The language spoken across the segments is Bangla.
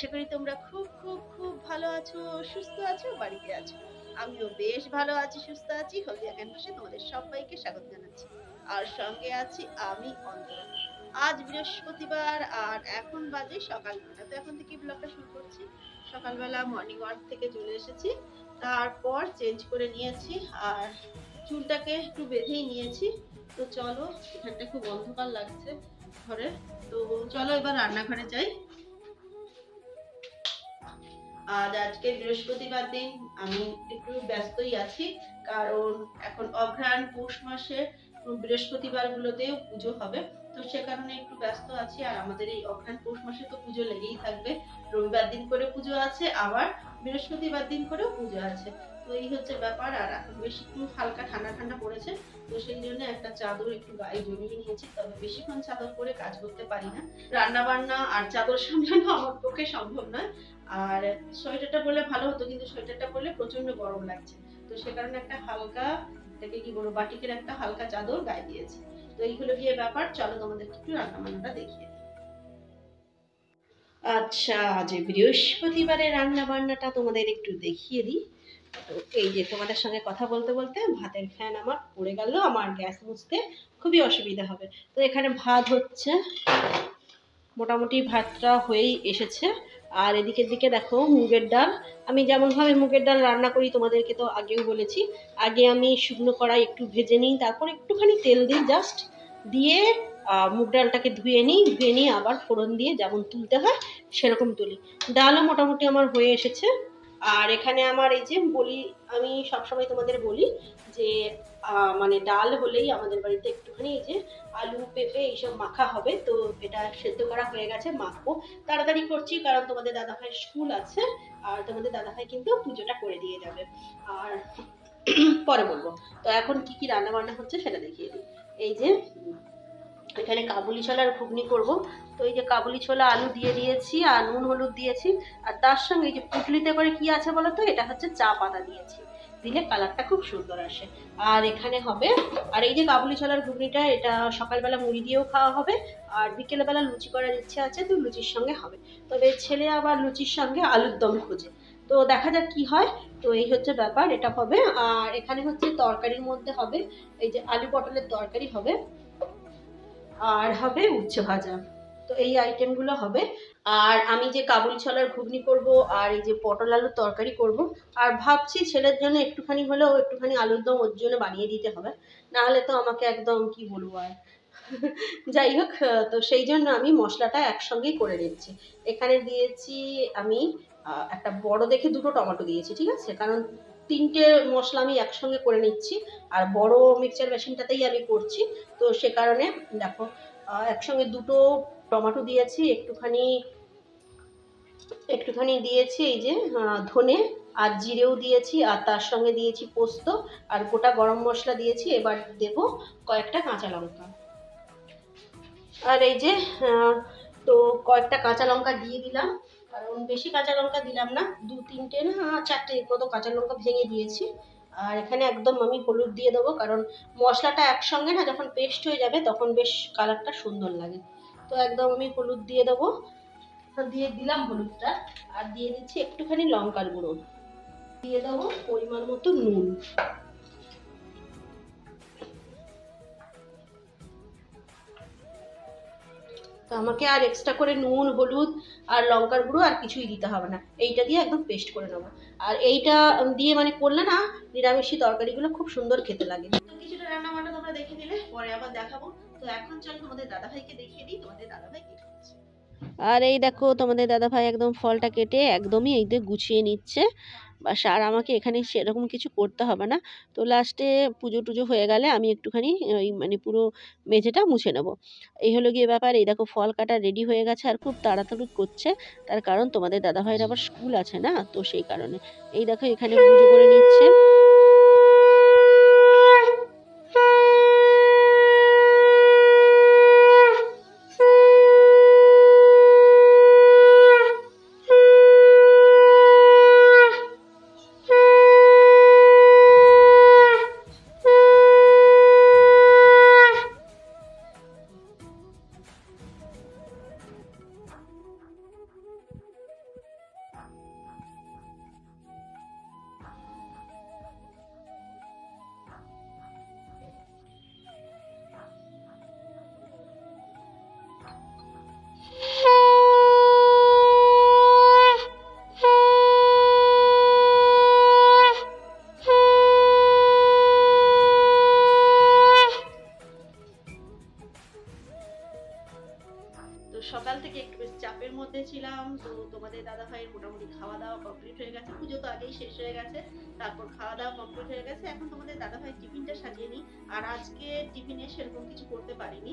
আশা করি তোমরা খুব খুব খুব ভালো আছো, সুস্থ আছো, বাড়িতে আছো। আমিও বেশ ভালো আছি, সুস্থ আছি। হলদিয়া ক্যানভাসে তোমাদের সবাইকে স্বাগত জানাচ্ছি। আর সঙ্গে আছি আমি অন্তরা। আজ বৃহস্পতিবার আর এখন বাজে সকাল ৯টা। তো এখন থেকে ব্লগটা শুরু করছি। সকালবেলা মর্নিং ওয়াক থেকে চলে এসেছি। তারপর চেঞ্জ করে নিয়েছি আর চুলটাকে একটু বেঁধেই নিয়েছি। তো চলো, এখানটা খুব অন্ধকার লাগছে ঘরে। তো চলো এবার রান্নাঘরে যাই। আজকে বৃহস্পতিবার দিন, আমি একটু ব্যস্তই আছি, কারণ এখন অঘ্রাণ পৌষ মাসে বৃহস্পতিবার গুলোতেও পুজো হবে। তো সে কারণে একটু ব্যস্ত আছি। আর আমাদের এই অঘ্রাণ পৌষ মাসে তো পুজো লেগেই থাকবে। রবিবার দিন করে পুজো আছে, আবার বৃহস্পতিবার দিন করেও পুজো আছে। তো এই হচ্ছে ব্যাপার। আর এখন বেশ একটু হালকা ঠান্ডা ঠান্ডা পড়েছে, তো সেই জন্য একটা চাদর একটু গায়ে জড়িয়ে নিয়েছি। তবে বেশিক্ষণ চাদর পরে কাজ করতে পারি না, রান্না বান্না আর চাদর সামলানো আমার পক্ষে সম্ভব নয়। আর সোয়েটারটা পরলে ভালো হতো, কিন্তু সোয়েটারটা পরলে প্রচন্ড গরম লাগছে। তো সে কারণে একটা হালকা, এটাকে কি বলবো, বাটিকের একটা হালকা চাদর গায়ে দিয়েছি। তো এইগুলো গিয়ে ব্যাপার। চলো তোমাদের একটু রান্না বান্নাটা দেখিয়ে দিই। আচ্ছা, আজ বৃহস্পতিবারের রান্না বান্নাটা তোমাদের একটু দেখিয়ে দিই। তো এই যে তোমাদের সঙ্গে কথা বলতে বলতে ভাতের ফ্যান আমার পড়ে গেল, আমার গ্যাস মুছতে খুবই অসুবিধা হবে। তো এখানে ভাত হচ্ছে, মোটামুটি ভাতটা হয়েই এসেছে। আর এদিকের দিকে দেখো মুগের ডাল। আমি যেমনভাবে মুগের ডাল রান্না করি তোমাদেরকে তো আগেও বলেছি। আগে আমি শুকনো কড়াই একটু ভেজে নিই, তারপর একটুখানি তেল দিই জাস্ট, দিয়ে মুগ ডালটাকে ধুয়ে নিই আবার ফোড়ন দিয়ে যেমন তুলতে হয় সেরকম তুলি। ডালও মোটামুটি আমার হয়ে এসেছে। আর এখানে আমার এই যে বলি, আমি সবসময় তোমাদের বলি যে মানে ডাল হলেই আমাদের বাড়িতে একটুখানি এই যে আলু পেঁপে এইসব মাখা হবে। তো এটা সেদ্ধ করা হয়ে গেছে, মাখবো। তাড়াতাড়ি করছি কারণ তোমাদের দাদাভাইয়ের স্কুল আছে, আর তোমাদের দাদাভাই কিন্তু পুজোটা করে দিয়ে যাবে। আর পরে বলবো। তো এখন কি কি রান্না বান্না হচ্ছে সেটা দেখিয়ে দিই। এই যে এখানে কাবুলি ছোলার ঘুগনি করব। তো এই যে কাবুলি ছোলা আলু দিয়ে দিয়েছি আর নুন হলুদ দিয়েছি। আর তার সঙ্গে এই যে পুটলিতে করে কি আছে বলো তো, এটা হচ্ছে চা পাতা দিয়েছি, দিলে কালারটা খুব সুন্দর আসে। আর এখানে হবে, আর এই যে কাবুলি ছোলার ঘুগনিটা, এটা সকালবেলা মুড়ি দিয়েও খাওয়া হবে, আর বিকেলবেলা লুচি করার ইচ্ছে আছে, তো লুচির সঙ্গে হবে। তবে ছেলে আবার লুচির সঙ্গে আলুর দম খোঁজে, তো দেখা যাক কি হয়। তো এই হচ্ছে ব্যাপার, এটা হবে। আর এখানে হচ্ছে তরকারির মধ্যে হবে এই যে আলু পটলের তরকারি হবে, আর হবে উচ্ছে ভাজা। তো এই আইটেমগুলো হবে। আর আমি যে কাবুলি ছোলার ঘুগনি করব, আর এই যে পটল আলুর তরকারি করব। আর ভাবছি ছেলের জন্য একটুখানি হলেও একটুখানি আলুর দম ওর জন্য বানিয়ে দিতে হবে, না হলে তো আমাকে একদম কি বলবো আর। যাই হোক, তো সেই জন্য আমি মশলাটা একসঙ্গেই করে নিচ্ছি। এখানে দিয়েছি আমি একটা বড় দেখে দুটো টমেটো দিয়েছি, ঠিক আছে, কারণ তিনটে মশলা আমি একসঙ্গে করে নিচ্ছি। আর বড় মিক্সচার মেশিনটাতেই আমি করছি। তো সে কারণে দেখো, একসঙ্গে দুটো টমেটো দিয়েছি, একটুখানি দিয়েছি এই যে ধনে আর জিরেও দিয়েছি, আর তার সঙ্গে দিয়েছি পোস্ত আর গোটা গরম মশলা দিয়েছি। এবার দেব কয়েকটা কাঁচা লঙ্কা। আর এই যে তো কয়েকটা কাঁচা লঙ্কা দিয়ে দিলাম, কারণ বেশি কাঁচা লঙ্কা দিলাম না, 2-3টে না 4টে মতো কাঁচা লঙ্কা ভেঙে দিয়েছি। আর এখানে একদম আমি হলুদ দিয়ে দেবো, কারণ মশলাটা একসঙ্গে না যখন পেস্ট হয়ে যাবে তখন বেশ কালারটা সুন্দর লাগে। তো একদম আমি হলুদ দিয়ে দেবো, দিয়ে দিলাম হলুদটা। আর দিয়ে দিচ্ছি একটুখানি লঙ্কার গুঁড়ো, দিয়ে দেবো পরিমাণ মতো নুন। তো আমাকে আর এক্সট্রা করে নুন হলুদ আর লঙ্কার গুঁড়ো আর কিছুই দিতে হবে না, এইটা দিয়ে একদম পেস্ট করে নেবো। আর এইটা দিয়ে মানে করলে না নিরামিষি তরকারিগুলো খুব সুন্দর খেতে লাগে। তো কিছুটা রান্না বান্না তোমরা দেখে দিলে, পরে আবার দেখাবো। তো এখন চল তোমাদের দাদাভাইকে দেখিয়ে দিই তোমাদের দাদাভাই কি করছে। আর এই দেখো তোমাদের দাদাভাই একদম ফলটা কেটে একদমই এই দিয়ে গুছিয়ে নিচ্ছে। বাস, আর আমাকে এখানে সেরকম কিছু করতে হবে না। তো লাস্টে পুজো টুজো হয়ে গেলে আমি একটুখানি ওই মানে পুরো মেঝেটা মুছে নেব। এই হলো গিয়ে ব্যাপার। এই দেখো ফল কাটা রেডি হয়ে গেছে, আর খুব তাড়াতাড়ি করছে, তার কারণ তোমাদের দাদাভাইয়ের আবার স্কুল আছে না, তো সেই কারণে। এই দেখো এখানে পুজো করে নিচ্ছে। যে একটু বেশ চাপের মধ্যে ছিলাম, তো তোমাদের দাদা ভাইয়ের মোটামুটি খাওয়া দাওয়া কমপ্লিট হয়ে গেছে, পুজো তো আগেই শেষ হয়ে গেছে, তারপর খাওয়া দাওয়া কমপ্লিট হয়ে গেছে। এখন তোমাদের দাদা ভাই টিফিনটা সাজিয়ে নিই। আর আজকে টিফিনে সেরকম কিছু করতে পারিনি,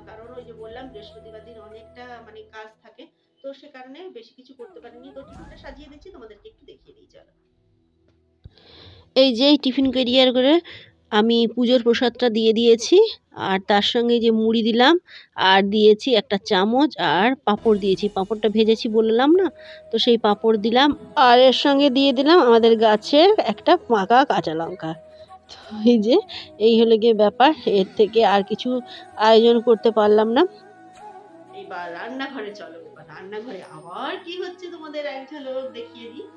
কারণ ওই যে বললাম বৃহস্পতিবার দিন অনেকটা মানে কাজ থাকে, তো সে কারণে বেশি কিছু করতে পারিনি। তো টিফিনটা সাজিয়ে দিচ্ছি, তোমাদেরকে একটু দেখিয়ে দিই চলো। এই যে টিফিন ক্যারিয়ার করে আমি পুজোর প্রসাদটা দিয়ে দিয়েছি, আর তার সঙ্গে যে মুড়ি দিলাম, আর দিয়েছি একটা চামচ, আর পাঁপড় দিয়েছি। পাঁপড়টা ভেজেছি বললাম না, তো সেই পাঁপড় দিলাম, আর এর সঙ্গে দিয়ে দিলাম আমাদের গাছের একটা পাকা কাঁচা লঙ্কা। তো এই যে এই হলো গিয়ে ব্যাপার, এর থেকে আর কিছু আয়োজন করতে পারলাম না। এবার রান্নাঘরে চলো, এবার রান্নাঘরে আবার কি হচ্ছে তোমাদের এক ঝলক দেখিয়ে দিই।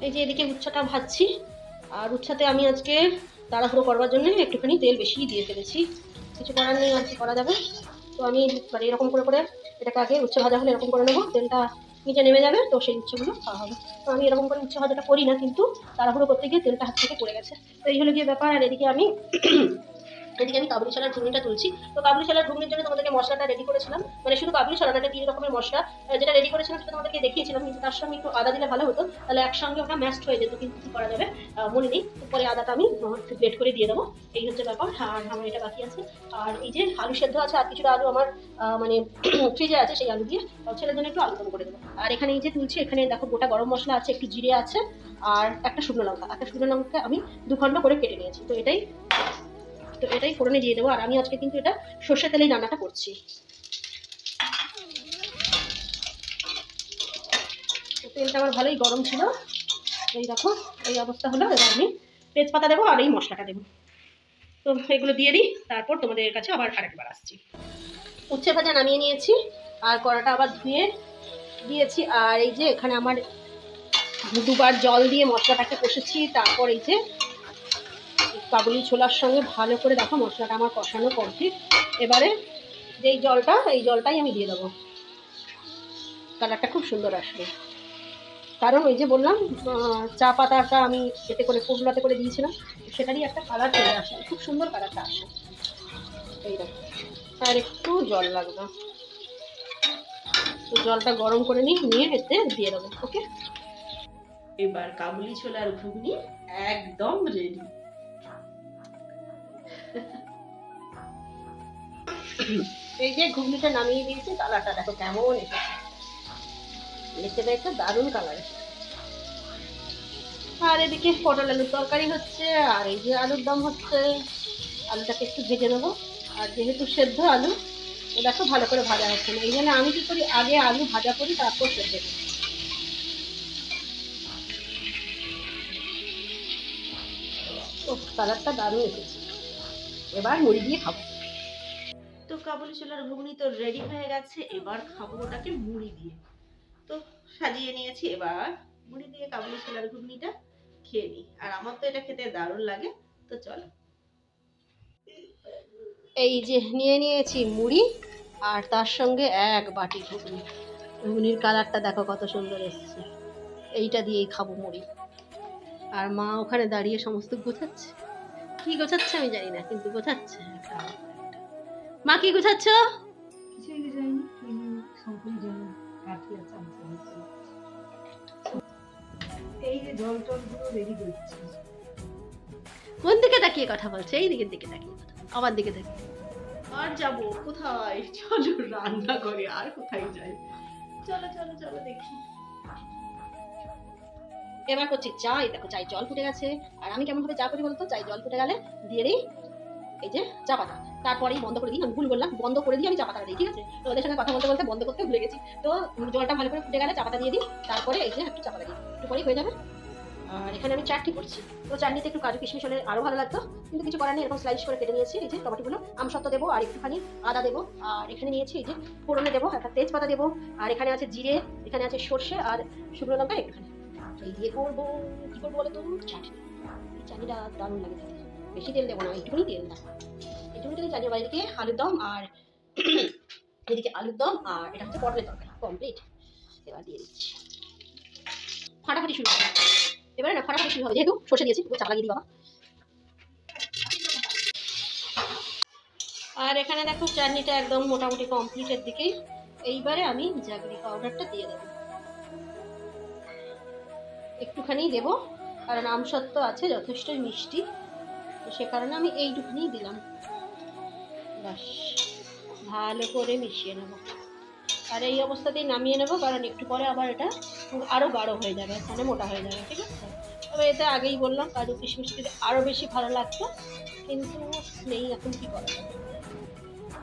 এই যে এদিকে উচ্ছেটা ভাজছি, আর উচ্ছেতে আমি আজকে তাড়াহুড়ো করবার জন্য একটুখানি তেল বেশি দিয়ে ফেলেছি, কিছু করার নেই, আজকে করা যাবে। তো আমি মানে এরকম করে করে এটাকে আগে উচ্ছে ভাজা হলে এরকম করে নেবো, তেলটা নিচে নেমে যাবে, তো সেই উচ্ছেগুলো খাওয়া হবে। তো আমি এরকম করে উচ্ছে ভাজাটা করি না, কিন্তু তাড়াহুড়ো করতে গিয়ে তেলটা হাত থেকে পড়ে গেছে। তো এই হলো গিয়ে ব্যাপার। আর এদিকে আমি কাবুলি ছোলার ঘুগনিটা তুলছি। তো কাবুলি ছোলার ঘুগনির জন্য তোমাদেরকে মশলাটা রেডি করেছিলাম, মানে শুধু কাবুলি ছোলা না, একটা 3 রকমের মশলা যেটা রেডি করেছিলাম সেটা তোমাদেরকে দেখিয়েছিলাম, কিন্তু তার সঙ্গে একটু আদা দিলে ভালো হতো, তাহলে একসঙ্গে ওটা ম্যাশড হয়ে যেত, কিন্তু কি করা যাবে মনে নেই। পরে আদাটা আমি একটু গ্রেট করে দিয়ে দেবো, এই হচ্ছে ব্যাপার। আর আমার এটা বাকি আছে। আর এই যে আলু সেদ্ধ আছে, আর কিছুটা আলু আমার মানে ফ্রিজে আছে, সেই আলু দিয়ে ছেলের জন্য একটু আলুদম করে দেবো। আর এখানে এই যে তুলছি, এখানে দেখো গোটা গরম মশলা আছে, একটু জিরে আছে, আর একটা শুকনো লঙ্কা আমি 2 খণ্ড করে কেটে নিয়েছি। তো এটাই ফোড়নে দিয়ে দেবো। আর আমি আজকে কিন্তু এটা সর্ষে তেলেই রান্নাটা করছি। তেলটা আমার ভালোই গরম ছিল, এই দেখো এই অবস্থা হলো। এবার আমি তেজপাতা দেবো আর এই মশলাটা দেবো। তো এগুলো দিয়ে দিই, তারপর তোমাদের কাছে আবার আরেকবার আসছি। উচ্ছে ভাজা নামিয়ে নিয়েছি, আর কড়াটা আবার ধুয়ে দিয়েছি। আর এই যে এখানে আমার 2বার জল দিয়ে মশলাটাকে কষেছি। তারপর এই যে কাবুলি ছোলার সঙ্গে ভালো করে দেখো মশলাটা আমার কষানো কমপ্লিট। এবারে যেই জলটা, এই জলটাই আমি দিয়ে দেবো, কালারটা খুব সুন্দর আসবে। কারণ ওই যে বললাম চা পাতাটা আমি এতে করে ফুলগুলোতে করে দিয়েছিলাম, সেটারই একটা কালার চলে আসে, খুব সুন্দর কালারটা আসে। এই দেখো, আর একটু জল লাগবে, তো জলটা গরম করে নিয়ে এতে দিয়ে দেবো। ওকে, এবার কাবুলি ছোলার ঘুগনি একদম রেডি। এই যে ঘুগনিটা নামিয়ে দিয়েছি, কালারটা দেখো কেমন এসেছে, দেখতে দেখতে দারুণ কালার এসেছে। আর এদিকে পটল আলুর তরকারি হচ্ছে, আর এই যে আলুর দম হচ্ছে। আলুটাকে একটু ভেজে নেবো, আর যেহেতু সেদ্ধ আলু, দেখো ভালো করে ভাজা হচ্ছে না, এই জন্য আমি কি করি আগে আলু ভাজা করি, তারপর সেদ্ধ করি। ও কালারটা দারুণ এসেছে, এবার মুড়ি দিয়ে খাবো। তো কাবুলি ছোলার ঘুগনি তো রেডি হয়ে গেছে, এবার খাবো ওটাকে মুড়ি দিয়ে। তো সাজিয়ে নিয়েছি, এবার মুড়ি দিয়ে কাবুলি ছোলার ঘুগনিটা খেয়ে নিই। আর আমার তো এটা খেতে দারুণ লাগে, তো চলো। এই যে নিয়ে নিয়েছি মুড়ি, আর তার সঙ্গে 1 বাটি ঘুগনি। ঘুগনির কালারটা দেখো কত সুন্দর এসেছে, এইটা দিয়েই খাবো মুড়ি। আর মা ওখানে দাঁড়িয়ে সমস্ত গোছাচ্ছে, কি গোছাচ্ছে আমি জানি না, কিন্তু গোছাচ্ছে। মা কি গোছাচ্ছ? এই যে জল টলগুলো রেডি করছি। কোন দিকে তাকিয়ে কথা বলছে? এই দিকের দিকে তাকিয়ে কথা, আমার দিকে তাকিয়ে। আর যাব কোথায়? চলো রান্না করে, আর কোথায় যাই? চলো চলো চলো দেখি। এবার করছি চা। এই দেখো চাই জল ফুটে গেছে। আর আমি কেমন ভাবে চা করি বলতো? চাই জল ফুটে গেলে দিয়ে দিই এই যে চা পাতা, তারপরেই বন্ধ করে দিই। আমি ভুল বললাম, বন্ধ করে দিয়ে আমি চা পাতা দিই, ঠিক আছে? তো ওদের সঙ্গে কথা বলতে বলতে বন্ধ করতে ভুলে গেছি। তো জলটা ভালো করে ফুটে গেলে চা পাতা দিয়ে দিই, তারপরে এই যে একটু চা পাতা দিই, একটু পরেই হয়ে যাবে। আর এখানে আমি চাটনি করছি, তো চাটনিতে একটু কাজু কিশমিশ হলে আরো ভালো লাগতো, কিন্তু কিছু করার নেই। এরকম স্লাইস করে কেটে নিয়েছি এই যে টমেটোগুলো, আমসত্ত্ব দেবো, আর একটুখানি আদা দেবো। আর এখানে নিয়েছি এই যে ফোড়নে দেবো একটা তেজপাতা দেবো, আর এখানে আছে জিরে, এখানে আছে সর্ষে, আর শুকনো লঙ্কা একটুখানি। এই দিয়ে করবো, কি করবো বলো তো, চাটনি। এই চাটনিটা দারুণ লাগে খেতে। বেশি তেল দেবো না, একটুখানি তেল দেবো, একটুখানি তেল চাটনি। এদিকে আলুর দম, আর এদিকে আলুর দম, আর এটা হচ্ছে পটলের তরকারি কমপ্লিট। এবার দিয়ে দিচ্ছি, ফাটাফাটি শুরু হবে। এবারে না ফাটাফাটি শুরু হবে, যেহেতু সর্ষে দিয়েছি, একটু চাপা লাগিয়ে দিই বাবা। আর এখানে দেখো চাটনিটা একদম মোটামুটি কমপ্লিটের দিকেই। এইবারে আমি জাগরি পাউডারটা দিয়ে দেবো, একটুখানি দেবো, কারণ আমসত্ত্ব আছে, যথেষ্টই মিষ্টি, তো সে কারণে আমি এইটুখানি দিলাম। ব্যাস, ভালো করে মিশিয়ে নেব। আর এই অবস্থাতেই নামিয়ে নেব, কারণ একটু পরে আবার এটা আরও গাঢ় হয়ে যাবে, মানে মোটা হয়ে যাবে, ঠিক আছে। তবে এতে আগেই বললাম কাজু কিশমিশ দিলে আরও বেশি ভালো লাগতো, কিন্তু নেই, এখন কি করা যাবে।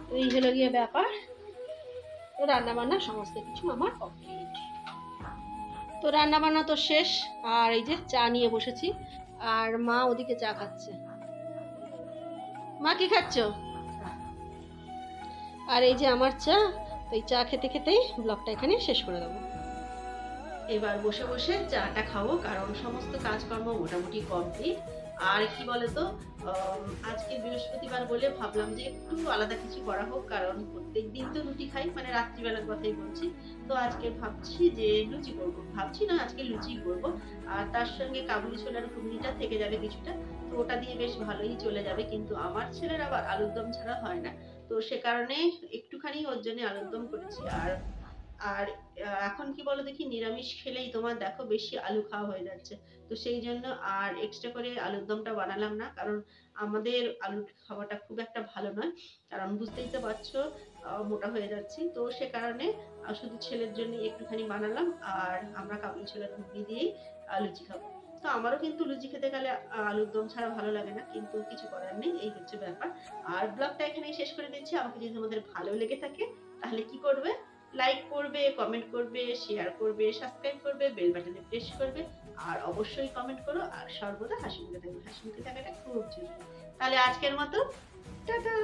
তো এই হলো গিয়ে ব্যাপার। তো রান্নাবান্না সমস্ত কিছু আমার কমপ্লিট। তো রান্নাবান্না তো শেষ, আর এই যে চা নিয়ে বসেছি, আর মা ওদিকে চা খাচ্ছে। মা কি খাচ্ছ? আর এই যে আমার চা। তো এই চা খেতে খেতেই ব্লগটা এখানে শেষ করে দেবো। এবার বসে বসে চাটা খাবো, কারণ সমস্ত কাজকর্ম মোটামুটি কমপ্লিট। আর কি বলতো, আজকে বৃহস্পতিবার বলে ভাবলাম যে একটু আলাদা কিছু করা হোক, কারণ প্রত্যেকদিন তো রুটি খাই, মানে রাত্রিবেলার কথাই বলছি। তো আজকে ভাবছি যে লুচি করবো, ভাবছি না, আজকে লুচি করবো। আর তার সঙ্গে কাবুলি ছোলার ঘুগনিটা থেকে যাবে কিছুটা, তো ওটা দিয়ে বেশ ভালোই চলে যাবে। কিন্তু আমার ছেলের আবার আলুর দম ছাড়া হয় না, তো সে কারণে একটুখানি ওর জন্য আলুর দম করেছি। আর আর এখন কি বলো দেখি, নিরামিষ খেলেই তোমার দেখো বেশি আলু খাওয়া হয়ে যাচ্ছে, তো সেই জন্য আর এক্সট্রা করে আলুর দমটা বানালাম না, কারণ আমাদের আলুর খাওয়াটা খুব একটা ভালো নয়, কারণ বুঝতেই তো পারছো মোটা হয়ে যাচ্ছি। তো সে কারণে শুধু ছেলের জন্য একটুখানি বানালাম, আর আমরা কাবুলি ছোলার ঘুগনি দিয়েই লুচি খাবো। তো আমারও কিন্তু লুচি খেতে গেলে আলুর দম ছাড়া ভালো লাগে না, কিন্তু কিছু করার নেই, এই হচ্ছে ব্যাপার। আর ব্লগটা এখানেই শেষ করে দিচ্ছি। আমাকে যদি তোমাদের ভালো লেগে থাকে তাহলে কি করবে, লাইক করবে, কমেন্ট করবে, শেয়ার করবে, সাবস্ক্রাইব করবে, বেল বাটনে প্রেস করবে, আর অবশ্যই কমেন্ট করো, আর সর্বদা হাসি মুখে থাকবে। হাসি মুখে থাকাটা খুব জরুরি। তাহলে আজকের মতো টাটা।